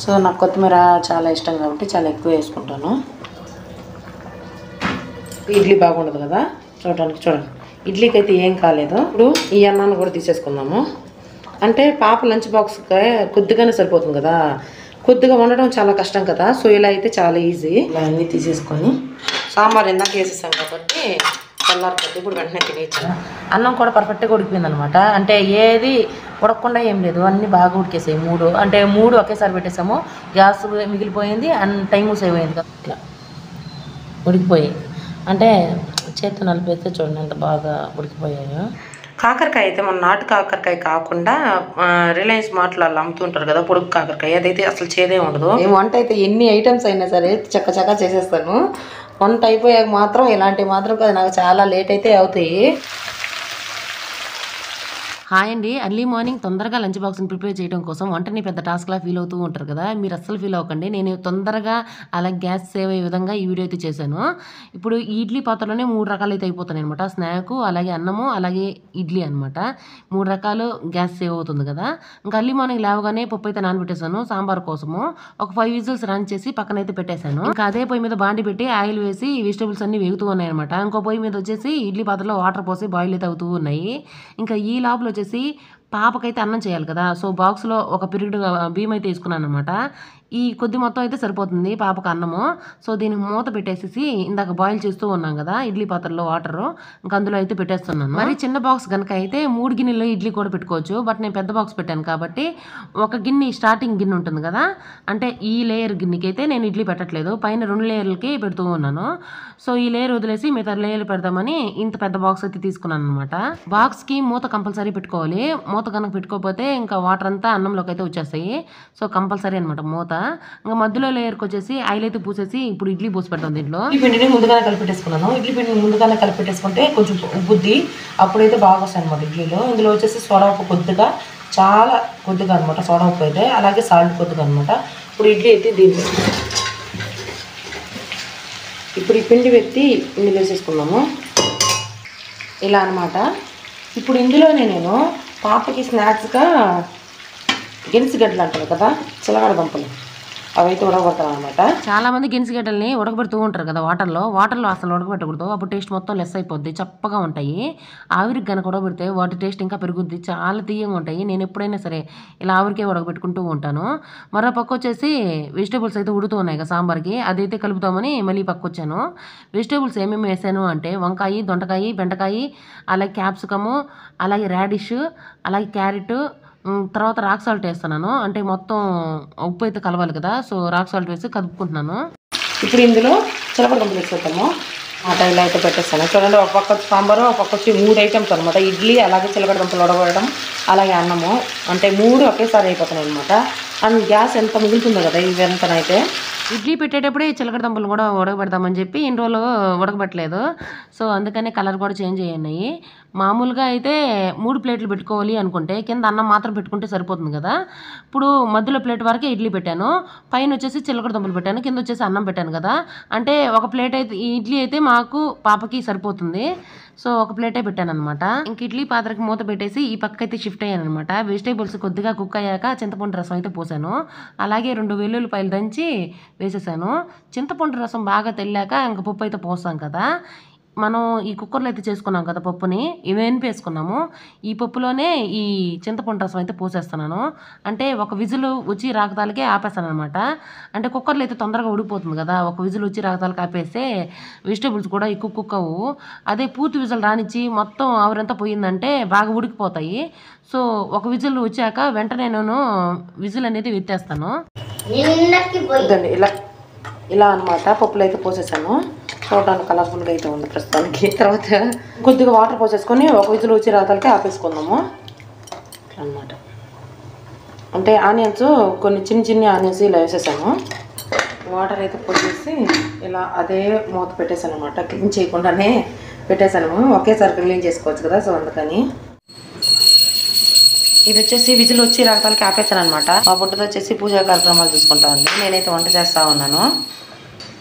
So నాకు కొత్తిమీర చాలా ఇష్టం కాబట్టి చాలా ఎక్కువ వేసుకుంటాను. ఇడ్లీ బాగుండదు కదా చూడడానికి. చూడండి, ఇడ్లీకి అయితే ఏం కాలేదు. ఇప్పుడు ఈ అన్నాన్ని కూడా తీసేసుకుందాము. అంటే పాప లంచ్ బాక్స్కి కొద్దిగానే సరిపోతుంది కదా, కొద్దిగా వండడం చాలా కష్టం కదా. సో ఇలా అయితే చాలా ఈజీ. ఇలా అన్నీ తీసేసుకొని సాంబార్ ఇందాక వేసేసాం కాబట్టి చల్లారిపోతే ఇప్పుడు వెంటనే తినేయచ్చు. అన్నం కూడా పర్ఫెక్ట్గా ఉడికిపోయింది అనమాట. అంటే ఏది ఉడకకుండా ఏం లేదు, అన్నీ బాగా ఉడికేసాయి. మూడు ఒకేసారి పెట్టేసాము. గ్యాస్ మిగిలిపోయింది అండ్ టైము సేవ్ అయింది కదా. ఇట్లా ఉడికిపోయాయి. అంటే చేతితో నలిపేస్తే చూడండి ఎంత బాగా ఉడికిపోయాయో. కాకరకాయ అయితే మన నాటు కాకరకాయ కాకుండా రిలయన్స్ మార్ట్లో వాళ్ళు అమ్ముతుంటారు కదా పొడుగు కాకరకాయ, అదైతే అసలు చేదే ఉండదు. నేను వంట అయితే ఎన్ని ఐటమ్స్ అయినా సరే చక్క చేసేస్తాను. వంట అయిపోయాక మాత్రం ఇలాంటివి మాత్రం కదా నాకు చాలా లేట్ అయితే అవుతాయి. హాయ్ అండి, ఎర్లీ మార్నింగ్ తొందరగా లంచ్ బాక్స్ని ప్రిపేర్ చేయడం కోసం వంటని పెద్ద టాస్క్లా ఫీల్ అవుతూ ఉంటారు కదా. మీరు అస్సలు ఫీల్ అవ్వకండి. నేను తొందరగా అలా గ్యాస్ సేవ్ అయ్యే విధంగా ఈ వీడియో అయితే చేశాను. ఇప్పుడు ఈ ఇడ్లీ పాత్రలోనే 3 రకాలు అయితే అయిపోతాయి అనమాట. స్నాక్, అలాగే అన్నము, అలాగే ఇడ్లీ అనమాట. 3 రకాలు గ్యాస్ సేవ్ అవుతుంది కదా. ఇంకా ఎర్లీ మార్నింగ్ లేవగానే పప్పు అయితే నానబెట్టేశాను సాంబార్ కోసము. ఒక 5 విజిల్స్ రన్ చేసి పక్కనైతే పెట్టేశాను. ఇంకా అదే పొయ్యి మీద బాండి పెట్టి ఆయిల్ వేసి వెజిటబుల్స్ అన్ని వేగుతూ ఉన్నాయి అనమాట. ఇంకో పొయ్యి మీద వచ్చేసి ఇడ్లీ పాత్రలో వాటర్ పోసి బాయిల్ అయితే అవుతూ ఉన్నాయి. ఇంకా ఈ లోపల వచ్చేసి పాపకైతే అన్నం చేయాలి కదా. సో బాక్స్లో ఒక పిరిగిడు బియ్యం అయితే తీసుకున్నాను అనమాట. ఈ కొద్ది మొత్తం అయితే సరిపోతుంది పాపకు అన్నము. సో దీనికి మూత పెట్టేసేసి ఇందాక బాయిల్ చేస్తూ ఉన్నాం కదా ఇడ్లీ పాత్రలో వాటరు, ఇంకా అందులో అయితే పెట్టేస్తున్నాను. మరి చిన్న బాక్స్ కనుక అయితే 3 గిన్నెల్లో ఇడ్లీ కూడా పెట్టుకోవచ్చు. బట్ నేను పెద్ద బాక్స్ పెట్టాను కాబట్టి ఒక గిన్నె స్టార్టింగ్ గిన్నె ఉంటుంది కదా, అంటే ఈ లేయర్ గిన్నెకి అయితే నేను ఇడ్లీ పెట్టట్లేదు, పైన 2 లేయర్లకి పెడుతూ ఉన్నాను. సో ఈ లేయర్ వదిలేసి మిగతా లేయర్లు పెడదామని ఇంత పెద్ద బాక్స్ అయితే తీసుకున్నాను అనమాట. బాక్స్కి మూత కంపల్సరీ పెట్టుకోవాలి. మూత కనుక పెట్టుకోకపోతే ఇంకా వాటర్ అంతా అన్నంలోకి అయితే వచ్చేస్తాయి. సో కంపల్సరీ అనమాట మూత. ఇంకా మధ్యలో లేయర్కి వచ్చేసి ఆయిల్ అయితే పూసేసి ఇప్పుడు ఇడ్లీ పోసి పెడతాం. దీంట్లో ఈ పిండిని ముందుగానే కలిపెట్టేసుకున్నాను. ఇడ్లీ పిండిని ముందుగానే కలిపెట్టేసుకుంటే కొంచెం ఉబ్బుద్ది, అప్పుడైతే బాగా వస్తాయి అనమాట ఇడ్లీలో. ఇందులో వచ్చేసి సోడా ఉప్పు కొద్దిగా, చాలా కొద్దిగా అనమాట సోడా ఉప్పు అయితే, అలాగే సాల్ట్ కొద్దిగా అనమాట. ఇప్పుడు ఇడ్లీ అయితే దీంట్లో ఇప్పుడు ఈ పిండి పెట్టి ఇందులో వేసేసుకున్నాము ఇలా అనమాట. ఇప్పుడు ఇందులోనే నేను పాపకి స్నాక్స్గా గెనిసిగడ్డలు అంటారు కదా, చిలకడ దుంపలు, అవైతే ఉడకబెడతాను అనమాట. చాలా మంది గెనిసిగడ్డల్ని ఉడకబెడుతూ ఉంటారు కదా వాటర్లో అసలు ఉడకబెట్టకూడదు. అప్పుడు టేస్ట్ మొత్తం లెస్ అయిపోద్ది, చప్పగా ఉంటాయి. ఆవిరికి కనుక ఉడకబెడితే వాటి టేస్ట్ ఇంకా పెరుగుద్ది, చాలా తీయంగా ఉంటాయి. నేను ఎప్పుడైనా సరే ఇలా ఆవిరికే ఉడకబెట్టుకుంటూ ఉంటాను. మరో పక్క వచ్చేసి వెజిటేబుల్స్ అయితే ఉడుతూ ఉన్నాయి కదా సాంబార్కి, అదైతే కలుపుతామని మళ్ళీ పక్క వచ్చాను. వెజిటేబుల్స్ ఏమేమి వేసాను అంటే వంకాయ, దొండకాయ, బెండకాయ, అలాగే క్యాప్సికము, అలాగే రాడిష్, అలాగే క్యారెట్, తర్వాత రాక్ సాల్ట్ వేస్తున్నాను. అంటే మొత్తం ఉప్పు అయితే కలవాలి కదా, సో రాక్ సాల్ట్ వేసి కలుపుకుంటున్నాను. ఇప్పుడు ఇందులో చిలకడ దుంపలు వేసేద్దాము. ఆ టైంలో అయితే పెట్టేస్తాను. చూడండి, ఒక పక్క సాంబారు, ఒక పక్క వచ్చి 3 ఐటమ్స్ అనమాట. ఇడ్లీ, అలాగే చిలకడ దుంపలు ఉడకబెట్టడం, అలాగే అన్నము, అంటే 3 ఒకేసారి అయిపోతున్నాయి అనమాట. అండ్ గ్యాస్ ఎంత మిగులుతుందో కదా ఇవంతనైతే. ఇడ్లీ పెట్టేటప్పుడే చిలకడ దుంపలు కూడా ఉడకబెడతామని చెప్పి ఇన్ని రోజులు ఉడకబెట్టలేదు. సో అందుకనే కలర్ కూడా చేంజ్ అయ్యాయి. మామూలుగా అయితే 3 ప్లేట్లు పెట్టుకోవాలి అనుకుంటే కింద అన్నం మాత్రం పెట్టుకుంటే సరిపోతుంది కదా. ఇప్పుడు మధ్యలో ప్లేట్ వరకే ఇడ్లీ పెట్టాను, పైన వచ్చేసి చిలకడ దుంపలు పెట్టాను, కింద వచ్చేసి అన్నం పెట్టాను కదా. అంటే ఒక ప్లేట్ అయితే ఇడ్లీ అయితే మాకు పాపకి సరిపోతుంది. సో ఒక ప్లేటే పెట్టాను అనమాట. ఇంక ఇడ్లీ పాత్రకి మూత పెట్టేసి ఈ పక్క అయితే షిఫ్ట్ అయ్యాను అనమాట. వెజిటేబుల్స్ కొద్దిగా కుక్ అయ్యాక చింతపండు రసం అయితే పోసాను, అలాగే 2 వెల్లుల్లిపాయలు దంచి వేసేసాను. చింతపండు రసం బాగా తెల్లాక ఇంక పప్పు అయితే పోస్తాం కదా. మనం ఈ కుక్కర్లో అయితే చేసుకున్నాం కదా పప్పుని, ఇవేంపి వేసుకున్నాము. ఈ పప్పులోనే ఈ చింతపండు రసం అయితే పోసేస్తున్నాను. అంటే ఒక విజిల్ వచ్చి రాకతాలకే ఆపేస్తాను అనమాట. అంటే కుక్కర్లో అయితే తొందరగా ఉడికిపోతుంది కదా, ఒక విజిల్ వచ్చి రాకతాలకి ఆపేస్తే వెజిటేబుల్స్ కూడా ఎక్కువ కుక్ అవ్వు. అదే పూర్తి విజిల్ రానిచ్చి మొత్తం ఆవిరంతా పోయిందంటే బాగా ఉడికిపోతాయి. సో ఒక విజిల్ వచ్చాక వెంటనే నేను విజిల్ అనేది ఎత్తేస్తాను. ఇలా అనమాట పప్పులు అయితే పోసేసాను. చూడడానికి కలర్ఫుల్గా అయితే ఉంది ప్రస్తుతానికి. తర్వాత కొద్దిగా వాటర్ పోసేసుకొని ఒక విజిల్ వచ్చి రాతలకి ఆపేసుకుందాము అట్లా అనమాట. అంటే ఆనియన్స్ కొన్ని చిన్ని ఆనియన్స్ ఇలా వేసేసాను. వాటర్ అయితే పోసేసి ఇలా అదే మూత పెట్టేసాను అనమాట. క్లీన్ చేయకుండానే పెట్టేసాను, ఒకేసారి క్లీన్ చేసుకోవచ్చు కదా. సో అందుకని ఇది వచ్చేసి విజిల్ వచ్చి రాతలకి ఆపేసాను అనమాట. మా బుడ్డది వచ్చేసి పూజా కార్యక్రమాలు చూసుకుంటా ఉంది, నేనైతే వంట చేస్తూ ఉన్నాను.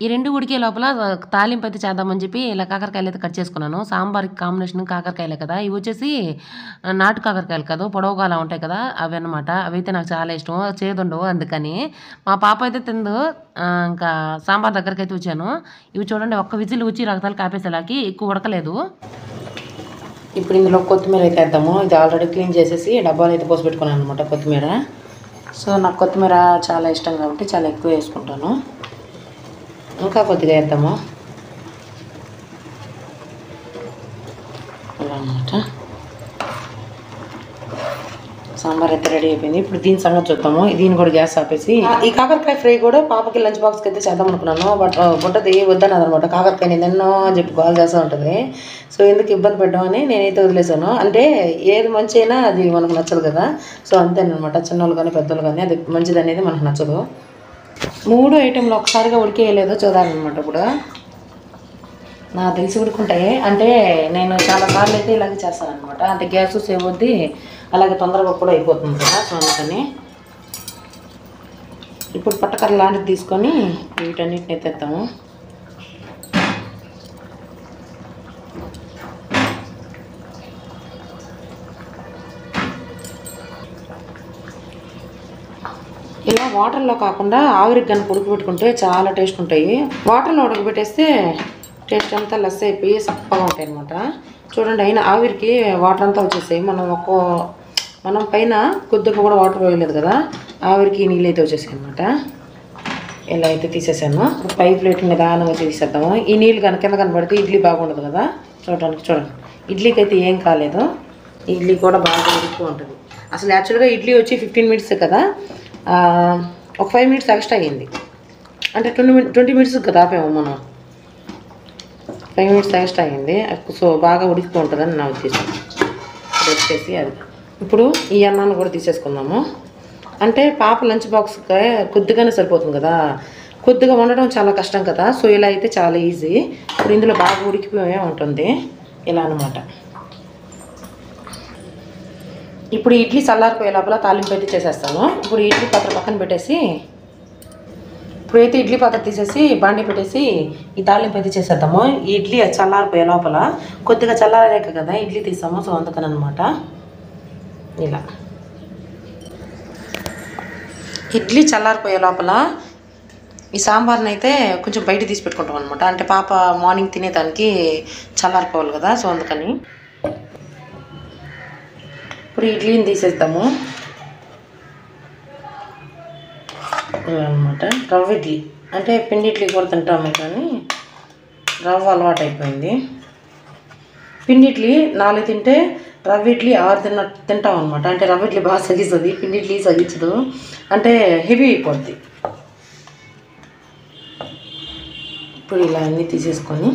ఈ రెండు ఉడికే లోపల తాలింపు అయితే చేద్దామని చెప్పి ఇలా కాకరకాయలు అయితే కట్ చేసుకున్నాను. సాంబార్కి కాంబినేషన్ కాకరకాయలే కదా, ఇవి వచ్చేసి నాటు కాకరకాయలు కదా, పొడవుగా అలా ఉంటాయి కదా, అవి అనమాట. అవి అయితే నాకు చాలా ఇష్టం, చేదుండవు. అందుకని మా పాప అయితే తిందు. ఇంకా సాంబార్ దగ్గరికి అయితే వచ్చాను. ఇవి చూడండి, ఒక్క విజిల్ వచ్చి రక్తాలు కాపేసేలాకి ఎక్కువ ఉడకలేదు. ఇప్పుడు ఇందులో కొత్తిమీర అయితే వేద్దాము. ఇది ఆల్రెడీ క్లీన్ చేసేసి డబ్బాలు అయితే పోసి పెట్టుకున్నాను అనమాట కొత్తిమీర. సో నాకు కొత్తిమీర చాలా ఇష్టం కాబట్టి చాలా ఎక్కువ వేసుకుంటాను. ఇంకా కొద్దిగా వేద్దాము అలా అనమాట. సాంబార్ అయితే రెడీ అయిపోయింది. ఇప్పుడు దీని సంగతి చూద్దాము. దీన్ని కూడా గ్యాస్ ఆపేసి ఈ కాకరకాయ ఫ్రై కూడా పాపకి లంచ్ బాక్స్కి అయితే చేద్దాం అనుకున్నాను. బట్ బుట్టది వద్దన్నది అనమాట. కాకరకాయ నేను ఎన్నో అని చెప్పి కాల్ చేస్తూ ఉంటుంది. సో ఎందుకు ఇబ్బంది పెట్టామని నేనైతే వదిలేసాను. అంటే ఏది మంచి అయినా అది మనకు నచ్చదు కదా. సో అంతేనమాట, చిన్నోళ్ళు కానీ పెద్దోళ్ళు కానీ అది మంచిది అనేది మనకు నచ్చదు. 3 ఐటెంలు ఒకసారిగా ఉడికేయలేదో చూడాలన్నమాట. ఇప్పుడు నాకు తెలిసి ఉడుకుంటాయి. అంటే నేను చాలా సార్లు అయితే ఇలాగే చేస్తాను అనమాట. అంటే గ్యాస్ సేవ్ అవుద్ది, అలాగే తొందరగా కూడా అయిపోతుంది కదా. సో అందుకని ఇప్పుడు పట్టకర్ర లాంటిది తీసుకొని వీటన్నిటిని ఎత్తేస్తాము. ఇలా వాటర్లో కాకుండా ఆవిరికి కనుక ఉడకబెట్టుకుంటే చాలా టేస్ట్ ఉంటాయి. వాటర్లో ఉడకబెట్టేస్తే టేస్ట్ అంతా లెస్ అయిపోయి సప్పగా ఉంటాయి అనమాట. చూడండి, అయినా ఆవిరికి వాటర్ అంతా వచ్చేసాయి. మనం పైన కొద్దిగా కూడా వాటర్ వేయలేదు కదా, ఆవిరికి నీళ్ళు అయితే వచ్చేసాయి అనమాట. ఇలా అయితే తీసేసాను. పై ప్లేట్ నిదానంగా తీసేద్దాము. ఈ నీళ్ళు కనుక కింద కనబడితే ఇడ్లీ బాగుండదు కదా. చూడండి, ఇడ్లీకి అయితే ఏం కాలేదు. ఇడ్లీ కూడా బాగా ఉడుకుతూ ఉంటుంది. అసలు యాక్చువల్గా ఇడ్లీ వచ్చి 15 మినిట్స్ కదా, ఒక 5 మినిట్స్ ఎక్స్ట్రా అయ్యింది. అంటే 20 మినిట్స్ కదా ఆపాము మనం. 5 మినిట్స్ ఎక్స్ట్రా అయ్యింది. సో బాగా ఉడికిపో ఉంటుందని నా ఉద్దేశం. వచ్చేసి అది ఇప్పుడు ఈ అన్నాన్ని కూడా తీసేసుకుందాము. అంటే పాప లంచ్ బాక్స్కి కొద్దిగానే సరిపోతుంది కదా, కొద్దిగా వండడం చాలా కష్టం కదా. సో ఇలా అయితే చాలా ఈజీ. ఇప్పుడు ఇందులో బాగా ఉడికిపోయే ఉంటుంది ఇలా అనమాట. ఇప్పుడు ఇడ్లీ చల్లారిపోయే లోపల తాలింపు అయితే చేసేస్తాను. ఇప్పుడు ఇడ్లీ పాత్ర పక్కన పెట్టేసి ఇప్పుడైతే ఇడ్లీ పాత్ర తీసేసి బాండి పెట్టేసి ఈ తాలింపు అయితే చేసేద్దాము. ఈ ఇడ్లీ చల్లారిపోయే లోపల కొద్దిగా చల్లారేక కదా ఇడ్లీ తీసాము. సో అందుకని అనమాట. ఇలా ఇడ్లీ చల్లారిపోయే లోపల ఈ సాంబార్ని అయితే కొంచెం బయట తీసి పెట్టుకుంటాం అనమాట. అంటే పాప మార్నింగ్ తినేదానికి చల్లారిపోవాలి కదా. సో అందుకని ఇప్పుడు ఇడ్లీని తీసేస్తాము అనమాట. రవ్వ ఇడ్లీ అంటే పిండి ఇడ్లీ కూడా తింటాము, కానీ రవ్వ అలవాటు అయిపోయింది. పిండి ఇడ్లీ 4 తింటే రవ్వ ఇడ్లీ 6 తింటాం అనమాట. అంటే రవ్వ ఇడ్లీ బాగా సగిస్తుంది, పిండి ఇడ్లీ సగించదు, అంటే హెవీ అయిపోద్ది. ఇప్పుడు ఇలా అన్నీ తీసేసుకొని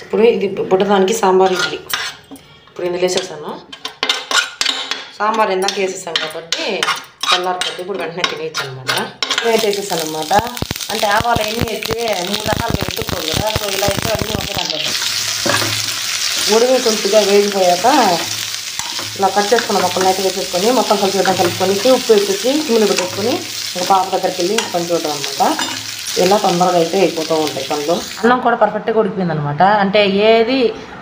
ఇప్పుడు ఇది బుట్టదానికి సాంబార్ ఇడ్లీ ఇప్పుడు ఇందులో వేసేసాను. సాంబార్ ఇందాక వేసేసాను కాబట్టి చల్లారిపోద్ది. ఇప్పుడు వెంటనే తినేయచ్చు అనమాట. నేనైతే వేసేసాను అనమాట. అంటే ఆవాలు అన్నీ వేస్తే 3 రకాలుగా పెట్టుకోవాలి కదా. సో ఇలా అయితే అన్నీ ఒకే దాంట్లో ఉడివి కొద్దిగా వేగిపోయాక ఇలా కట్ చేసుకున్న మొక్కలు అయితే వేసేసుకొని మొత్తం కలుపుకొని ఉప్పు వేసేసి సిమ్లో పెట్టేసుకొని ఇంకా పాప దగ్గరికి వెళ్ళి పని చూడటం అనమాట. ఇలా తొందరగా అయితే అయిపోతూ ఉంటాయి పనులు. అన్నం కూడా పర్ఫెక్ట్గా ఉడికిపోయింది అనమాట. అంటే ఏది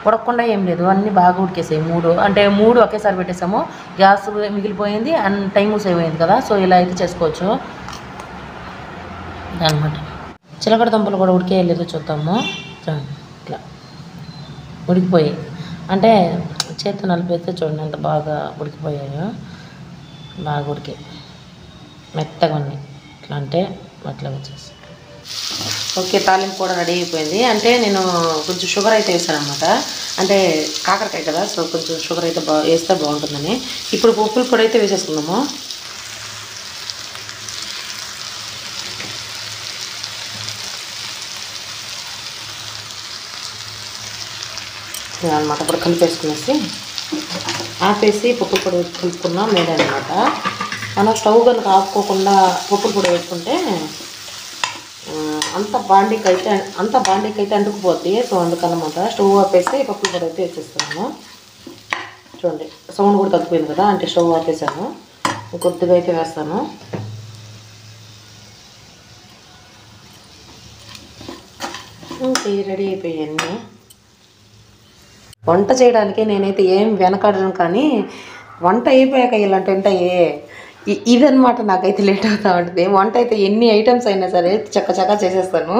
ఉడకకుండా ఏం లేదు, అన్నీ బాగా ఉడికేసాయి. 3 అంటే 3 ఒకేసారి పెట్టేసాము. గ్యాస్ మిగిలిపోయింది అండ్ టైము సేవ్ అయింది కదా. సో ఇలా అయితే చేసుకోవచ్చు అనమాట. చిలకడ దుంపలు కూడా ఉడికేయలేదు చూద్దాము. ఇట్లా ఉడికిపోయాయి. అంటే చేతి నలిపేస్తే చూడండి ఎంత బాగా ఉడికిపోయాయో. బాగా ఉడికాయి, మెత్తగా ఉన్నాయి. ఇట్లా అంటే అట్లా వచ్చేసి ఓకే. తాలింపు కూడా రెడీ అయిపోయింది. అంటే నేను కొంచెం షుగర్ అయితే వేసాను అనమాట. అంటే కాకరకాయ కదా, సో కొంచెం షుగర్ అయితే వేస్తే బాగుంటుందని. ఇప్పుడు ఉప్పుల పొడి అయితే వేసేసుకుందాము. అనమాట ఇప్పుడు కలిపేసుకునేసి ఆపేసి పప్పుల పొడి కలుపుకున్నాం లేదనమాట. మనం స్టవ్ కనుక ఆపుకోకుండా పప్పుల పొడి వేసుకుంటే అంత బాండీకి అయితే అంటుకుపోద్ది. సో అందుకన్నమాట స్టవ్ ఆపేసి పప్పుల పొడి అయితే వేసేస్తున్నాను. చూడండి సౌండ్ కూడా తగ్గిపోయింది కదా, అంటే స్టవ్ ఆపేసాను. కొద్దిగా అయితే వేస్తాను. రెడీ అయిపోయాయి. వంట చేయడానికి నేనైతే ఏం వెనకాడను, కానీ వంట అయిపోయాక ఇలాంటి ఉంటాయి ఇదనమాట. నాకైతే లేట్ అవుతూ ఉంటుంది. వంట అయితే ఎన్ని ఐటమ్స్ అయినా సరే చక్క చేసేస్తాను.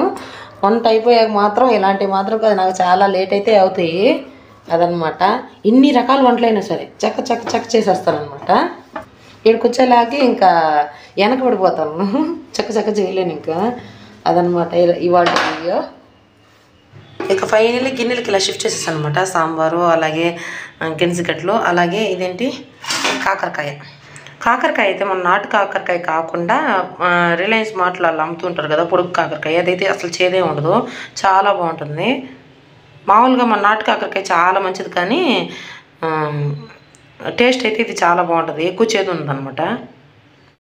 వంట అయిపోయాక మాత్రం ఇలాంటివి మాత్రం కదా నాకు చాలా లేట్ అయితే అవుతాయి. అదనమాట. ఇన్ని రకాల వంటలైనా సరే చక్క చేసేస్తాను అనమాట. ఇక్కడికి వచ్చేలాగే ఇంకా వెనకబడిపోతాను, చక్క చేయలేను ఇంకా. అదనమాట ఇవాళ వీడియో. ఇక ఫైనల్లీ గిన్నెలకి ఇలా షిఫ్ట్ చేసేసాను అనమాట. సాంబారు, అలాగే గెన్సిగడ్డలు, అలాగే ఇదేంటి కాకరకాయ అయితే మన నాటు కాకరకాయ కాకుండా రిలయన్స్ మార్ట్లో అలా అమ్ముతుంటారు కదా పొడుగు కాకరకాయ, అదైతే అసలు చేదే ఉండదు, చాలా బాగుంటుంది. మామూలుగా మన నాటు కాకరకాయ చాలా మంచిది, కానీ టేస్ట్ అయితే ఇది చాలా బాగుంటుంది, ఎక్కువ చేదు ఉందన్నమాట.